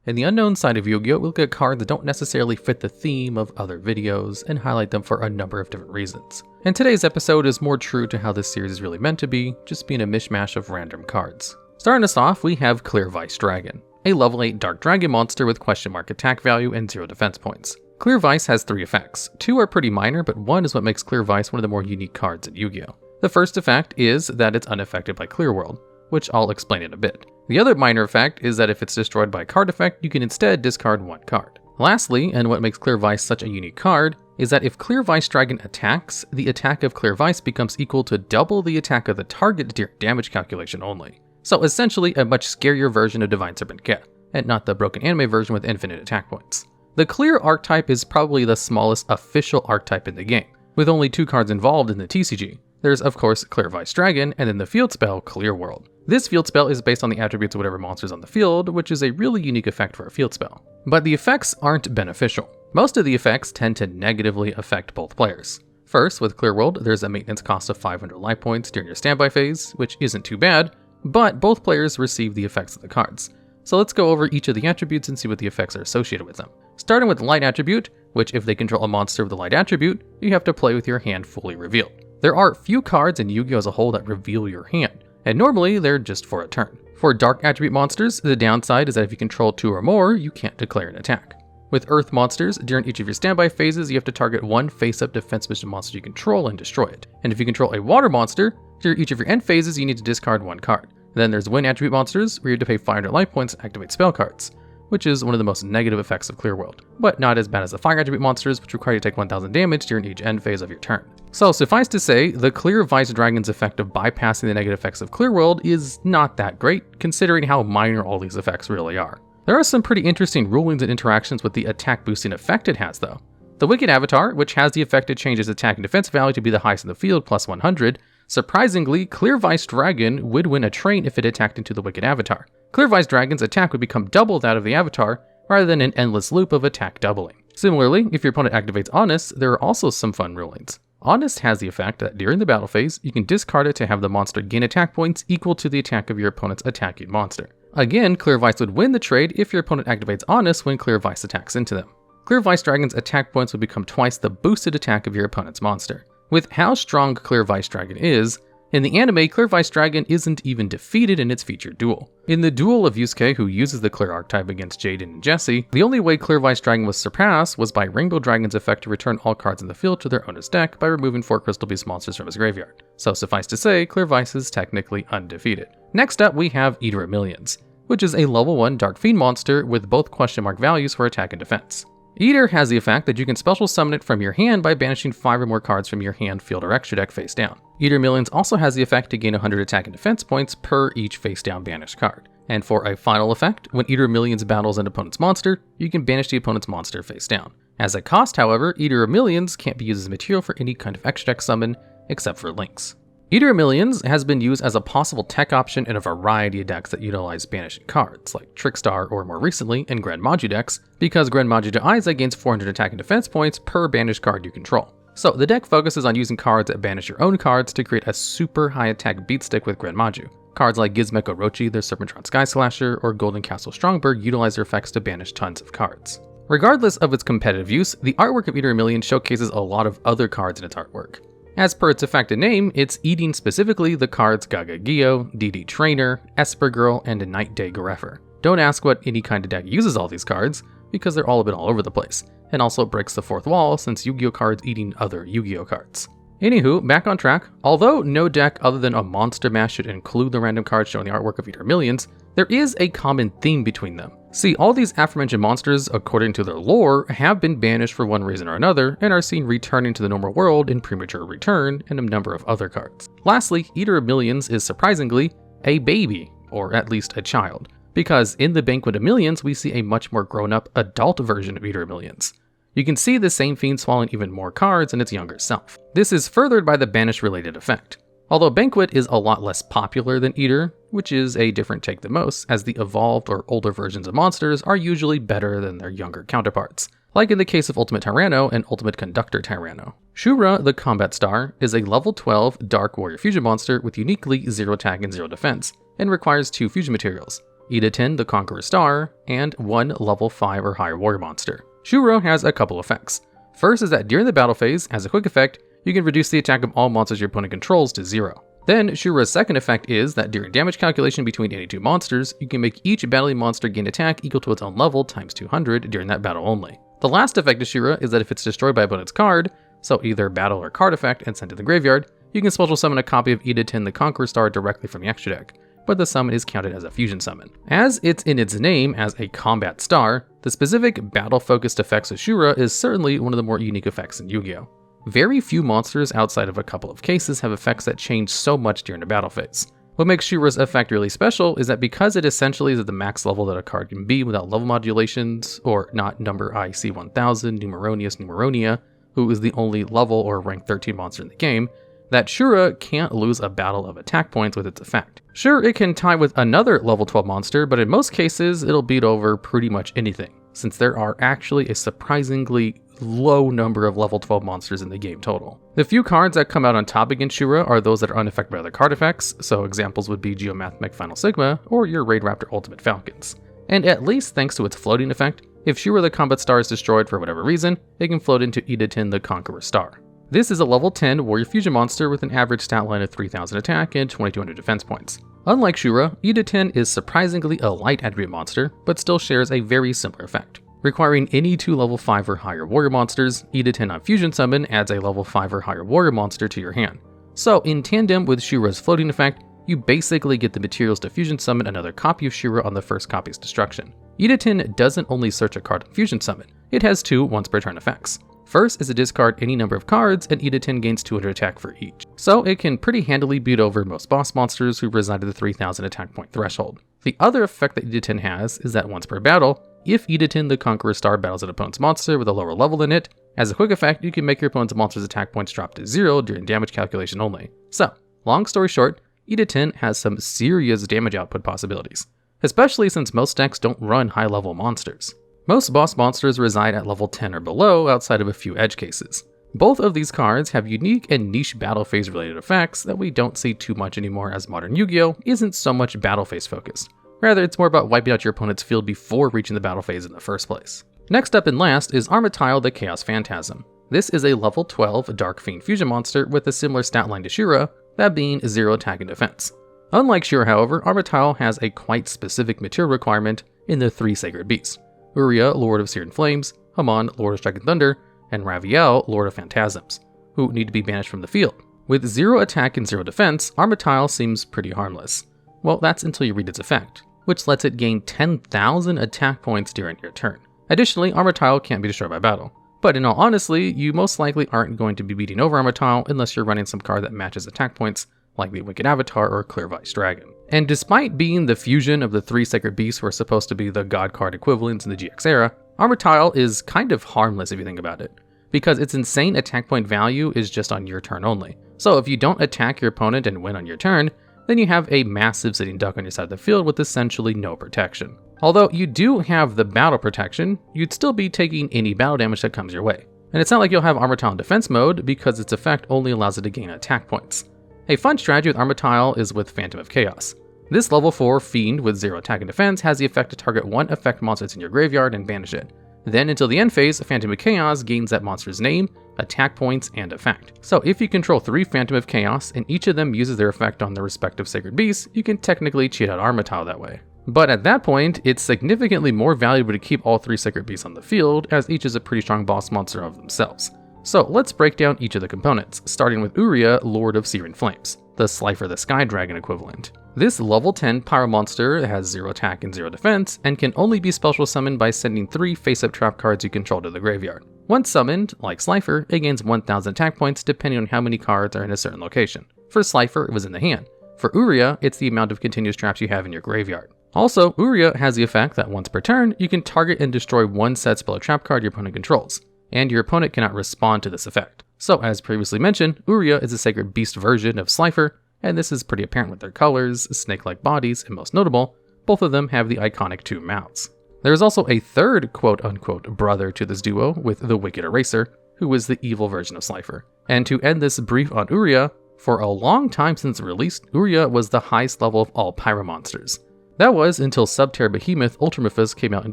In the unknown side of Yu-Gi-Oh, we'll look at cards that don't necessarily fit the theme of other videos and highlight them for a number of different reasons. And today's episode is more true to how this series is really meant to be, just being a mishmash of random cards. Starting us off, we have Clear Vice Dragon, a level 8 Dark Dragon monster with question mark attack value and 0 defense points. Clear Vice has 3 effects. 2 are pretty minor, but 1 is what makes Clear Vice one of the more unique cards in Yu-Gi-Oh! The first effect is that it's unaffected by Clear World, which I'll explain in a bit. The other minor effect is that if it's destroyed by a card effect, you can instead discard 1 card. Lastly, and what makes Clear Vice such a unique card, is that if Clear Vice Dragon attacks, the attack of Clear Vice becomes equal to double the attack of the target during damage calculation only. So essentially a much scarier version of Divine Serpent Ke, and not the broken anime version with infinite attack points. The Clear archetype is probably the smallest official archetype in the game, with only 2 cards involved in the TCG. There's of course Clear Vice Dragon, and then the field spell Clear World. This field spell is based on the attributes of whatever monster's on the field, which is a really unique effect for a field spell. But the effects aren't beneficial. Most of the effects tend to negatively affect both players. First, with Clear World, there's a maintenance cost of 500 life points during your standby phase, which isn't too bad, but both players receive the effects of the cards. So let's go over each of the attributes and see what the effects are associated with them. Starting with Light Attribute, which if they control a monster with a Light Attribute, you have to play with your hand fully revealed. There are few cards in Yu-Gi-Oh! As a whole that reveal your hand, and normally they're just for a turn. For Dark Attribute monsters, the downside is that if you control 2 or more, you can't declare an attack. With Earth monsters, during each of your standby phases, you have to target 1 face-up defense mission monster you control and destroy it. And if you control a Water monster, during each of your end phases, you need to discard 1 card. Then there's Wind Attribute monsters, where you have to pay 500 life points to activate spell cards, which is one of the most negative effects of Clear World, but not as bad as the Fire Attribute monsters, which require you to take 1000 damage during each end phase of your turn. So suffice to say, the Clear Vice Dragon's effect of bypassing the negative effects of Clear World is not that great, considering how minor all these effects really are. There are some pretty interesting rulings and interactions with the attack boosting effect it has though. The Wicked Avatar, which has the effect to change its attack and defense value to be the highest in the field, plus 100, surprisingly, Clear Vice Dragon would win a train if it attacked into the Wicked Avatar. Clear Vice Dragon's attack would become double that of the Avatar, rather than an endless loop of attack doubling. Similarly, if your opponent activates Honest, there are also some fun rulings. Honest has the effect that during the battle phase, you can discard it to have the monster gain attack points equal to the attack of your opponent's attacking monster. Again, Clear Vice would win the trade if your opponent activates Honest when Clear Vice attacks into them. Clear Vice Dragon's attack points would become twice the boosted attack of your opponent's monster. With how strong Clear Vice Dragon is, in the anime, Clear Vice Dragon isn't even defeated in its featured duel. In the duel of Yusuke, who uses the Clear archetype against Jaden and Jesse, the only way Clear Vice Dragon was surpassed was by Rainbow Dragon's effect to return all cards in the field to their owner's deck by removing 4 Crystal Beast monsters from his graveyard. So suffice to say, Clear Vice is technically undefeated. Next up, we have Eater of Millions, which is a level 1 Dark Fiend monster with both question mark values for attack and defense. Eater has the effect that you can special summon it from your hand by banishing 5 or more cards from your hand, field, or extra deck face down. Eater of Millions also has the effect to gain 100 attack and defense points per each face down banished card. And for a final effect, when Eater of Millions battles an opponent's monster, you can banish the opponent's monster face down. As a cost, however, Eater of Millions can't be used as material for any kind of extra deck summon, except for links. Eater of Millions has been used as a possible tech option in a variety of decks that utilize banishing cards, like Trickstar or more recently in Grand Maju decks, because Grand Maju to Aiza gains 400 attack and defense points per banished card you control. So the deck focuses on using cards that banish your own cards to create a super high attack beat stick with Grand Maju. Cards like Gizmeco Orochi, the Serpentron Sky Slasher, or Golden Castle Strongberg utilize their effects to banish tons of cards. Regardless of its competitive use, the artwork of Eater of Millions showcases a lot of other cards in its artwork. As per its effect and name, it's eating specifically the cards Gaga Gyo, DD Trainer, Esper Girl, and Night Day Gareffer. Don't ask what any kind of deck uses all these cards, because they're all a bit all over the place, and also breaks the fourth wall since Yu-Gi-Oh cards eating other Yu-Gi-Oh cards. Anywho, back on track. Although no deck other than a Monster Mash should include the random cards showing the artwork of Eater of Millions, there is a common theme between them. See, all these aforementioned monsters, according to their lore, have been banished for one reason or another, and are seen returning to the normal world in Premature Return and a number of other cards. Lastly, Eater of Millions is surprisingly a baby, or at least a child, because in the Banquet of Millions we see a much more grown-up adult version of Eater of Millions. You can see the same fiend swallowing even more cards in its younger self. This is furthered by the banish-related effect. Although Banquet is a lot less popular than Eater, which is a different take than most, as the evolved or older versions of monsters are usually better than their younger counterparts, like in the case of Ultimate Tyranno and Ultimate Conductor Tyranno. Shura, the Combat Star, is a level 12 Dark Warrior Fusion monster with uniquely 0 attack and 0 defense, and requires 2 fusion materials. Ida-10 the Conqueror Star, and 1 level 5 or higher warrior monster. Shura has a couple effects. First is that during the battle phase, as a quick effect, you can reduce the attack of all monsters your opponent controls to 0. Then, Shura's second effect is that during damage calculation between any two monsters, you can make each battling monster gain attack equal to its own level times 200 during that battle only. The last effect of Shura is that if it's destroyed by opponent's card, so either battle or card effect and sent to the graveyard, you can special summon a copy of Ida-10 the Conqueror Star directly from the extra deck, but the summon is counted as a fusion summon. As it's in its name as a combat star, the specific battle-focused effects of Shura is certainly one of the more unique effects in Yu-Gi-Oh! Very few monsters outside of a couple of cases have effects that change so much during the battle phase. What makes Shura's effect really special is that because it essentially is at the max level that a card can be without level modulations, or not number IC1000 Numeronia, who is the only level or rank 13 monster in the game, that Shura can't lose a battle of attack points with its effect. Sure, it can tie with another level 12 monster, but in most cases, it'll beat over pretty much anything, since there are actually a surprisingly low number of level 12 monsters in the game total. The few cards that come out on top against Shura are those that are unaffected by other card effects, so examples would be Geomathemech Final Sigma or your Raid Raptor Ultimate Falcons. And at least thanks to its floating effect, if Shura the Combat Star is destroyed for whatever reason, it can float into Ida-10 the Conqueror Star. This is a level 10 warrior fusion monster with an average stat line of 3000 attack and 2200 defense points. Unlike Shura, Ida-10 is surprisingly a light attribute monster, but still shares a very similar effect. Requiring any 2 level 5 or higher warrior monsters, Ida-10 on fusion summon adds a level 5 or higher warrior monster to your hand. So in tandem with Shura's floating effect, you basically get the materials to fusion summon another copy of Shura on the first copy's destruction. Ida-10 doesn't only search a card on fusion summon, it has 2 once per turn effects. First is to discard any number of cards, and Ida-10 gains 200 attack for each. So it can pretty handily beat over most boss monsters who reside at the 3000 attack point threshold. The other effect that Ida-10 has is that once per battle, if Ida-10 the Conqueror Star battles an opponent's monster with a lower level than it, as a quick effect, you can make your opponent's monster's attack points drop to 0 during damage calculation only. So, long story short, Ida-10 has some serious damage output possibilities, especially since most decks don't run high-level monsters. Most boss monsters reside at level 10 or below outside of a few edge cases. Both of these cards have unique and niche battle phase related effects that we don't see too much anymore, as modern Yu-Gi-Oh! Isn't so much battle phase focused. Rather, it's more about wiping out your opponent's field before reaching the battle phase in the first place. Next up and last is Armitile the Chaos Phantasm. This is a level 12 Dark Fiend fusion monster with a similar stat line to Shura, that being 0 attack and defense. Unlike Shura, however, Armitile has a quite specific material requirement in the 3 Sacred Beasts: Uriah, Lord of Searing Flames, Haman, Lord of Striking Thunder, and Raviel, Lord of Phantasms, who need to be banished from the field. With 0 attack and 0 defense, Armitile seems pretty harmless. Well, that's until you read its effect, which lets it gain 10,000 attack points during your turn. Additionally, Armitile can't be destroyed by battle. But in all honesty, you most likely aren't going to be beating over Armitile unless you're running some card that matches attack points, like the Wicked Avatar or Clear Vice Dragon. And despite being the fusion of the 3 Sacred Beasts who are supposed to be the god card equivalents in the GX era, Armitile is kind of harmless if you think about it, because its insane attack point value is just on your turn only. So if you don't attack your opponent and win on your turn, then you have a massive sitting duck on your side of the field with essentially no protection. Although you do have the battle protection, you'd still be taking any battle damage that comes your way. And it's not like you'll have Armitile in defense mode, because its effect only allows it to gain attack points. A fun strategy with Armitile is with Phantom of Chaos. This level 4 fiend with 0 attack and defense has the effect to target 1 effect monster that's in your graveyard and banish it. Then until the end phase, Phantom of Chaos gains that monster's name, attack points, and effect. So if you control 3 Phantom of Chaos and each of them uses their effect on their respective Sacred Beasts, you can technically cheat out Armitile that way. But at that point, it's significantly more valuable to keep all 3 Sacred Beasts on the field, as each is a pretty strong boss monster of themselves. So let's break down each of the components, starting with Uriah, Lord of Searing Flames, the Slifer the Sky Dragon equivalent. This level 10 pyro monster has 0 attack and 0 defense, and can only be special summoned by sending 3 face-up trap cards you control to the graveyard. Once summoned, like Slifer, it gains 1000 attack points depending on how many cards are in a certain location. For Slifer, it was in the hand. For Uriah, it's the amount of continuous traps you have in your graveyard. Also, Uriah has the effect that once per turn, you can target and destroy 1 set spell or trap card your opponent controls, and your opponent cannot respond to this effect. So as previously mentioned, Uriah is a Sacred Beast version of Slifer, and this is pretty apparent with their colors, snake-like bodies, and most notable, both of them have the iconic 2 mouths. There is also a third quote-unquote brother to this duo with the Wicked Eraser, who is the evil version of Slifer. And to end this brief on Uriah, for a long time since release, Uriah was the highest level of all pyro monsters. That was until Subterra Behemoth Ultramorphous came out in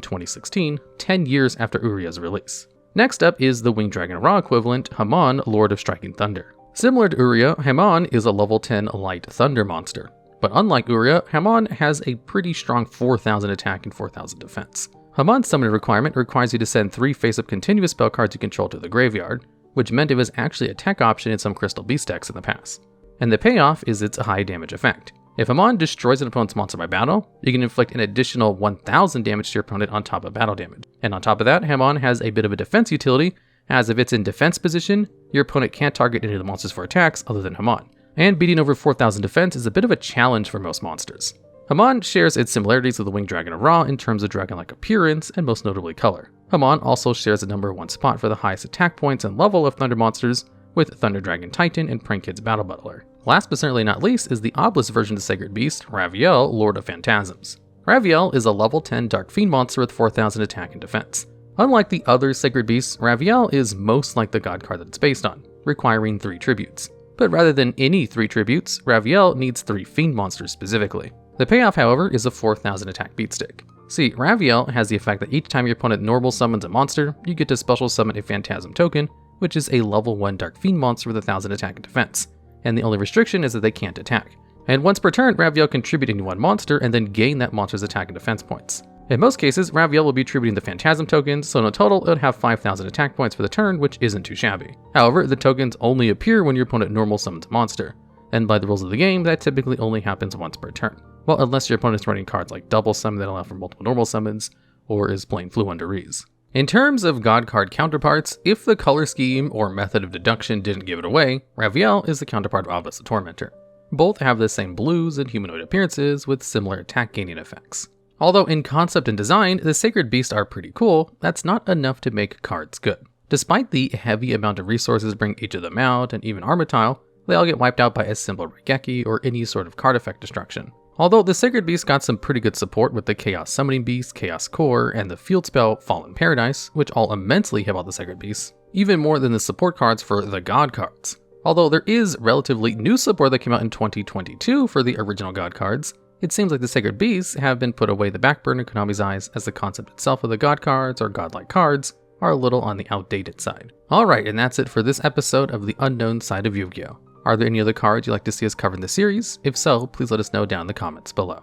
2016, 10 years after Uria's release. Next up is the Winged Dragon Ra equivalent, Hamon, Lord of Striking Thunder. Similar to Uria, Hamon is a level 10 light thunder monster. But unlike Uria, Hamon has a pretty strong 4000 attack and 4000 defense. Hamon's summoning requirement requires you to send 3 face-up continuous spell cards you control to the graveyard, which meant it was actually a tech option in some Crystal Beast decks in the past. And the payoff is its high damage effect. If Hamon destroys an opponent's monster by battle, you can inflict an additional 1000 damage to your opponent on top of battle damage. And on top of that, Hamon has a bit of a defense utility, as if it's in defense position, your opponent can't target any of the monsters for attacks other than Hamon. And beating over 4000 defense is a bit of a challenge for most monsters. Hamon shares its similarities with the Winged Dragon of Ra in terms of dragon-like appearance and most notably color. Hamon also shares the number 1 spot for the highest attack points and level of Thunder monsters with Thunder Dragon Titan and Prankid's Battle Butler. Last but certainly not least is the obelisk version of the Sacred Beast, Raviel, Lord of Phantasms. Raviel is a level 10 Dark Fiend monster with 4000 attack and defense. Unlike the other Sacred Beasts, Raviel is most like the god card that it's based on, requiring 3 tributes. But rather than any 3 tributes, Raviel needs 3 Fiend monsters specifically. The payoff, however, is a 4000 attack beatstick. See, Raviel has the effect that each time your opponent normal summons a monster, you get to special summon a Phantasm token, which is a level 1 Dark Fiend monster with 1000 attack and defense. And the only restriction is that they can't attack. And once per turn, Raviel can tribute any one monster and then gain that monster's attack and defense points. In most cases, Raviel will be tributing the Phantasm tokens, so in a total it would have 5000 attack points for the turn, which isn't too shabby. However, the tokens only appear when your opponent normal summons a monster, and by the rules of the game, that typically only happens once per turn. Well, unless your opponent is running cards like Double Summon that allow for multiple normal summons, or is playing Fluundereeze. In terms of god card counterparts, if the color scheme or method of deduction didn't give it away, Raviel is the counterpart of Obelisk the Tormentor. Both have the same blues and humanoid appearances with similar attack gaining effects. Although in concept and design, the Sacred Beasts are pretty cool, that's not enough to make cards good. Despite the heavy amount of resources bring each of them out, and even Armitile, they all get wiped out by a simple Regeki or any sort of card effect destruction. Although the Sacred Beast got some pretty good support with the Chaos Summoning Beast, Chaos Core, and the field spell Fallen Paradise, which all immensely help out the Sacred Beasts, even more than the support cards for the God cards. Although there is relatively new support that came out in 2022 for the original God cards, it seems like the Sacred Beasts have been put away the back burner in Konami's eyes, as the concept itself of the God cards or godlike cards are a little on the outdated side. Alright, and that's it for this episode of the unknown side of Yu-Gi-Oh! Are there any other cards you'd like to see us cover in the series? If so, please let us know down in the comments below.